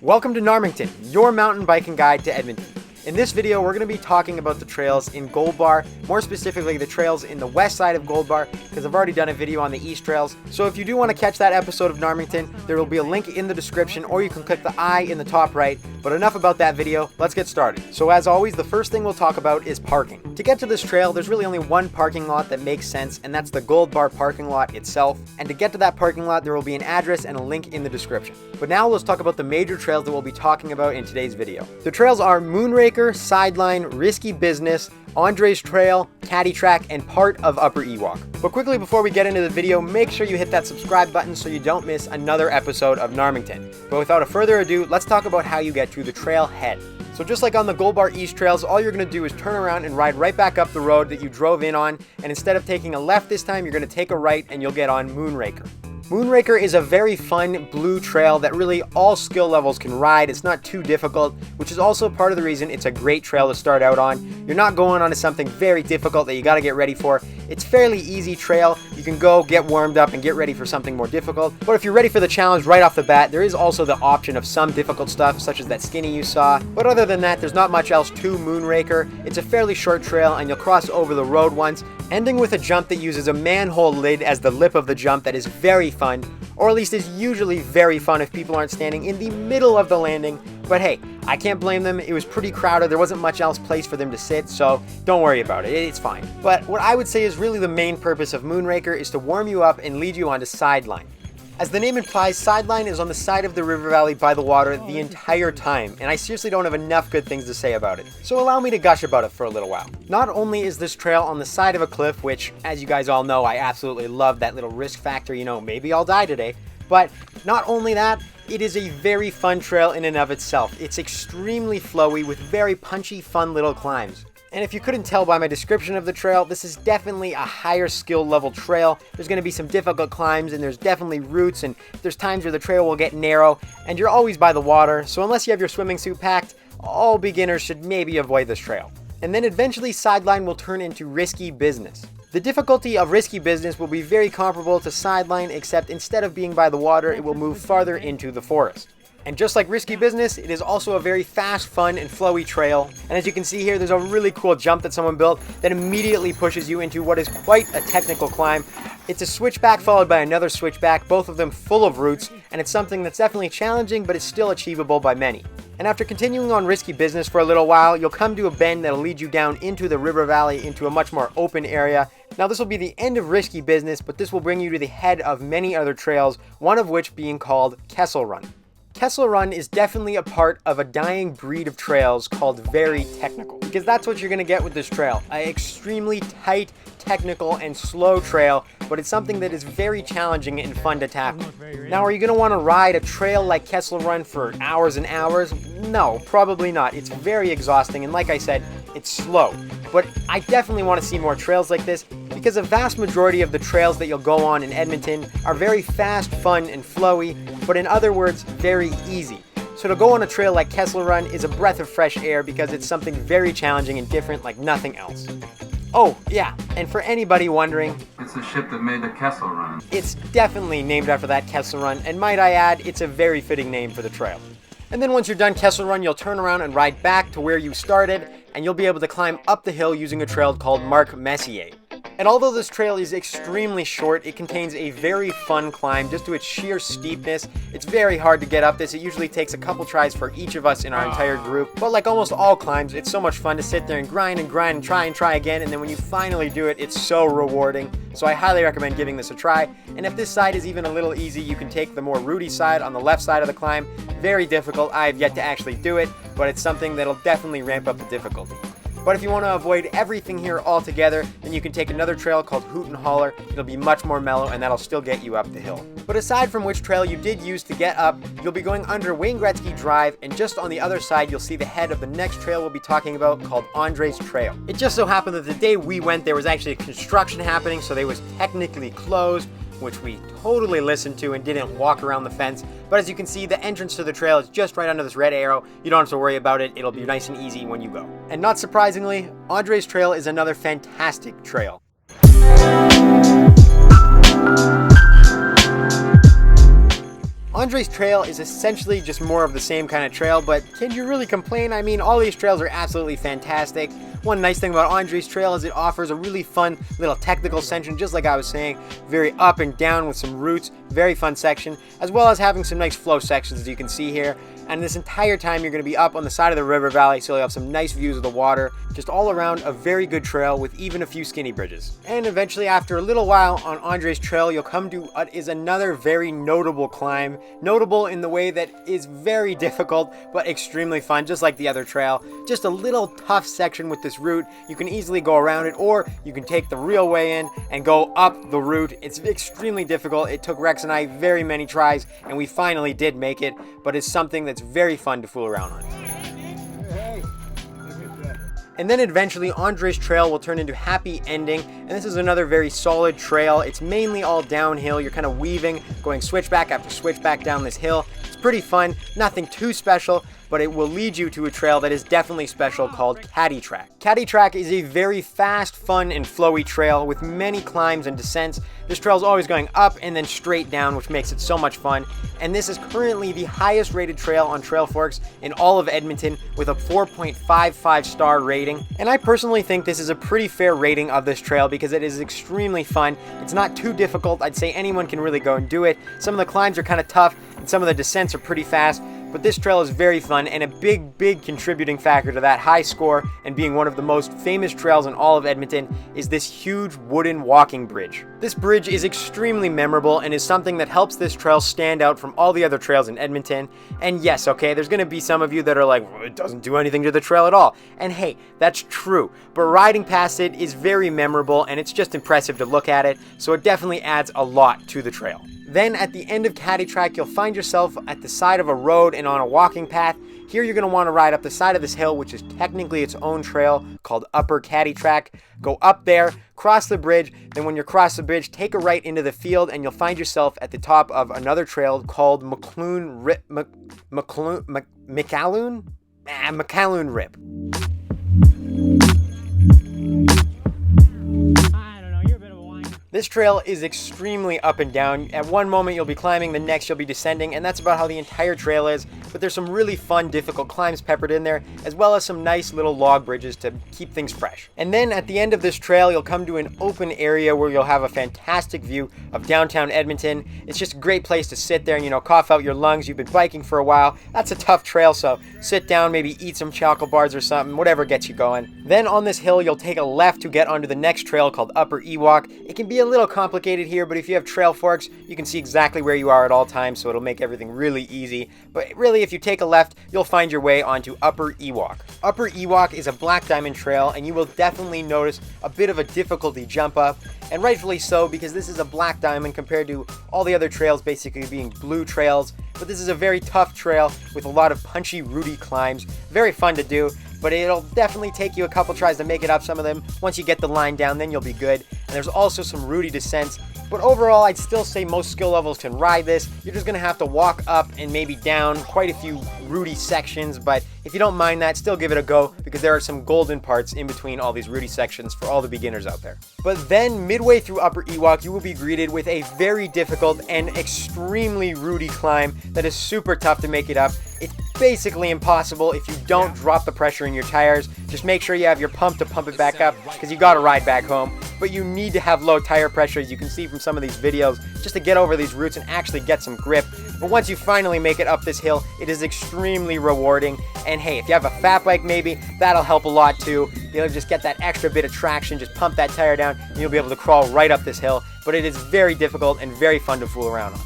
Welcome to Gnarmonton, your mountain biking guide to Edmonton. In this video, we're going to be talking about the trails in Goldbar, more specifically the trails in the west side of Goldbar, because I've already done a video on the east trails. So if you do want to catch that episode of Gnarmonton, there will be a link in the description, or you can click the I in the top right. But enough about that video, let's get started. So as always, the first thing we'll talk about is parking. To get to this trail, there's really only one parking lot that makes sense, and that's the Goldbar parking lot itself. And to get to that parking lot, there will be an address and a link in the description. But now let's talk about the major trails that we'll be talking about in today's video. The trails are Moonraker, Sideline, Risky Business, Andre's Trail, Caddytrack, and part of Upper Ewok. But quickly before we get into the video, make sure you hit that subscribe button so you don't miss another episode of Gnarmonton. But without further ado, let's talk about how you get to the trail head. So just like on the Goldbar East trails, all you're going to do is turn around and ride right back up the road that you drove in on, and instead of taking a left this time, you're going to take a right and you'll get on Moonraker. Moonraker is a very fun blue trail that really all skill levels can ride. It's not too difficult, which is also part of the reason it's a great trail to start out on. You're not going onto something very difficult that you got to get ready for. It's fairly easy trail. You can go get warmed up and get ready for something more difficult. But if you're ready for the challenge right off the bat, there is also the option of some difficult stuff, such as that skinny you saw. But other than that, there's not much else to Moonraker. It's a fairly short trail and you'll cross over the road once, ending with a jump that uses a manhole lid as the lip of the jump that is very fun, or at least is usually very fun if people aren't standing in the middle of the landing. But hey, I can't blame them. It was pretty crowded. There wasn't much else place for them to sit, so don't worry about it. It's fine. But what I would say is really the main purpose of Moonraker is to warm you up and lead you onto Sideline. As the name implies, Sideline is on the side of the river valley by the water the entire time, and I seriously don't have enough good things to say about it. So allow me to gush about it for a little while. Not only is this trail on the side of a cliff, which, as you guys all know, I absolutely love that little risk factor, maybe I'll die today, but not only that, it is a very fun trail in and of itself. It's extremely flowy with very punchy, fun little climbs. And if you couldn't tell by my description of the trail, this is definitely a higher skill level trail. There's going to be some difficult climbs, and there's definitely roots, and there's times where the trail will get narrow, and you're always by the water, so unless you have your swimming suit packed, all beginners should maybe avoid this trail. And then eventually Sideline will turn into Risky Business. The difficulty of Risky Business will be very comparable to Sideline, except instead of being by the water, it will move farther into the forest. And just like Risky Business, it is also a very fast, fun, and flowy trail. And as you can see here, there's a really cool jump that someone built that immediately pushes you into what is quite a technical climb. It's a switchback followed by another switchback, both of them full of roots, and it's something that's definitely challenging, but it's still achievable by many. And after continuing on Risky Business for a little while, you'll come to a bend that'll lead you down into the river valley into a much more open area. Now this will be the end of Risky Business, but this will bring you to the head of many other trails, one of which being called Kessel Run. Kessel Run is definitely a part of a dying breed of trails called very technical, because that's what you're going to get with this trail. An extremely tight, technical, and slow trail, but it's something that is very challenging and fun to tackle. Now, are you going to want to ride a trail like Kessel Run for hours and hours? No, probably not. It's very exhausting, and like I said, it's slow. But I definitely want to see more trails like this, because a vast majority of the trails that you'll go on in Edmonton are very fast, fun, and flowy, but in other words, very easy. So to go on a trail like Kessel Run is a breath of fresh air because it's something very challenging and different like nothing else. Oh, yeah, and for anybody wondering, it's the ship that made the Kessel Run. It's definitely named after that Kessel Run, and might I add, it's a very fitting name for the trail. And then once you're done Kessel Run, you'll turn around and ride back to where you started, and you'll be able to climb up the hill using a trail called Messier. And although this trail is extremely short, it contains a very fun climb just to its sheer steepness. It's very hard to get up this. It usually takes a couple tries for each of us in our entire group. But like almost all climbs, it's so much fun to sit there and grind and try again. And then when you finally do it, it's so rewarding. So I highly recommend giving this a try. And if this side is even a little easy, you can take the more rooty side on the left side of the climb. Very difficult. I have yet to actually do it, but it's something that'll definitely ramp up the difficulty. But if you want to avoid everything here altogether, then you can take another trail called Hoot and Holler. It'll be much more mellow, and that'll still get you up the hill. But aside from which trail you did use to get up, you'll be going under Wayne Gretzky Drive, and just on the other side, you'll see the head of the next trail we'll be talking about called Andre's Trail. It just so happened that the day we went, there was actually construction happening, so they was technically closed, which we totally listened to and didn't walk around the fence. But as you can see, the entrance to the trail is just right under this red arrow. You don't have to worry about it. It'll be nice and easy when you go. And not surprisingly, Andre's Trail is another fantastic trail. Andre's Trail is essentially just more of the same kind of trail, but can you really complain? I mean, all these trails are absolutely fantastic. One nice thing about Andre's Trail is it offers a really fun little technical section, just like I was saying, very up and down with some roots, very fun section, as well as having some nice flow sections as you can see here. And this entire time you're going to be up on the side of the river valley, so you'll have some nice views of the water. Just all around a very good trail with even a few skinny bridges. And eventually, after a little while on Andre's Trail, you'll come to what is another very notable climb. Notable in the way that is very difficult, but extremely fun, just like the other trail. Just a little tough section with this route. You can easily go around it, or you can take the real way in and go up the route. It's extremely difficult. It took Rex and I very many tries, and we finally did make it, but it's something that's very fun to fool around on. And then eventually Andre's Trail will turn into Happy Ending, and this is another very solid trail. It's mainly all downhill. You're kind of weaving, going switchback after switchback down this hill. It's pretty fun, nothing too special, but it will lead you to a trail that is definitely special called Caddytrack. Caddytrack is a very fast, fun, and flowy trail with many climbs and descents. This trail is always going up and then straight down, which makes it so much fun. And this is currently the highest rated trail on Trail Forks in all of Edmonton with a 4.55 star rating. And I personally think this is a pretty fair rating of this trail because it is extremely fun. It's not too difficult. I'd say anyone can really go and do it. Some of the climbs are kind of tough and some of the descents are pretty fast. But this trail is very fun, and a big contributing factor to that high score and being one of the most famous trails in all of Edmonton is this huge wooden walking bridge. This bridge is extremely memorable and is something that helps this trail stand out from all the other trails in Edmonton. And yes, okay, there's going to be some of you that are like, well, it doesn't do anything to the trail at all. And hey, that's true, but riding past it is very memorable and it's just impressive to look at it, so it definitely adds a lot to the trail. Then at the end of Caddytrack, you'll find yourself at the side of a road and on a walking path. Here you're going to want to ride up the side of this hill, which is technically its own trail called Upper Caddytrack. Go up there, cross the bridge, then when you cross the bridge, take a right into the field and you'll find yourself at the top of another trail called McAloon RIP. McAloon RIP. This trail is extremely up and down. At one moment you'll be climbing, the next you'll be descending, and that's about how the entire trail is, but there's some really fun, difficult climbs peppered in there, as well as some nice little log bridges to keep things fresh. And then at the end of this trail, you'll come to an open area where you'll have a fantastic view of downtown Edmonton. It's just a great place to sit there and, cough out your lungs. You've been biking for a while. That's a tough trail, so sit down, maybe eat some chocolate bars or something, whatever gets you going. Then on this hill, you'll take a left to get onto the next trail called Upper Ewok. It can be a little complicated here, but if you have Trail Forks, you can see exactly where you are at all times, so it'll make everything really easy. But really, if you take a left, you'll find your way onto Upper Ewok. Upper Ewok is a black diamond trail, and you will definitely notice a bit of a difficulty jump up, and rightfully so, because this is a black diamond compared to all the other trails basically being blue trails. But this is a very tough trail with a lot of punchy, rooty climbs. Very fun to do, but it'll definitely take you a couple tries to make it up some of them. Once you get the line down, then you'll be good. And there's also some rooty descents. But overall, I'd still say most skill levels can ride this. You're just going to have to walk up and maybe down quite a few rooty sections, but if you don't mind that, still give it a go, because there are some golden parts in between all these rooty sections for all the beginners out there. But then, midway through Upper Ewok, you will be greeted with a very difficult and extremely rooty climb that is super tough to make it up. It's basically impossible if you don't drop the pressure in your tires. Just make sure you have your pump to pump it back up, because you got to ride back home. But you need to have low tire pressure, as you can see from some of these videos, just to get over these roots and actually get some grip. But once you finally make it up this hill, it is extremely rewarding. And hey, if you have a fat bike maybe, that'll help a lot too. You'll just get that extra bit of traction, just pump that tire down, and you'll be able to crawl right up this hill. But it is very difficult and very fun to fool around on.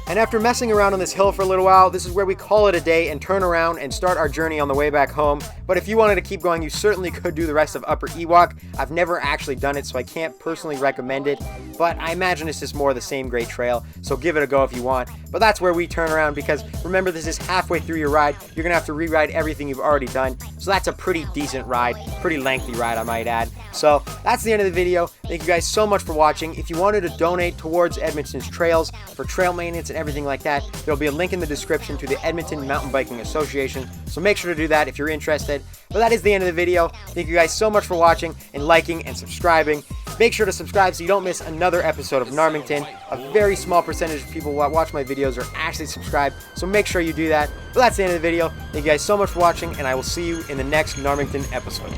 And after messing around on this hill for a little while, this is where we call it a day and turn around and start our journey on the way back home. But if you wanted to keep going, you certainly could do the rest of Upper Ewok. I've never actually done it, so I can't personally recommend it, but I imagine it's just more of the same great trail, so give it a go if you want. But that's where we turn around, because remember, this is halfway through your ride. You're gonna have to rewrite everything you've already done, so that's a pretty decent ride, pretty lengthy ride, I might add. So that's the end of the video. Thank you guys so much for watching. If you wanted to donate towards Edmonton's trails for trail maintenance and everything like that, there'll be a link in the description to the Edmonton Mountain Biking Association, so make sure to do that if you're interested. But that is the end of the video. Thank you guys so much for watching and liking and subscribing. Make sure to subscribe so you don't miss another episode of Gnarmonton. A very small percentage of people that watch my videos are actually subscribed, so make sure you do that. But that's the end of the video. Thank you guys so much for watching, and I will see you in the next Gnarmonton episode.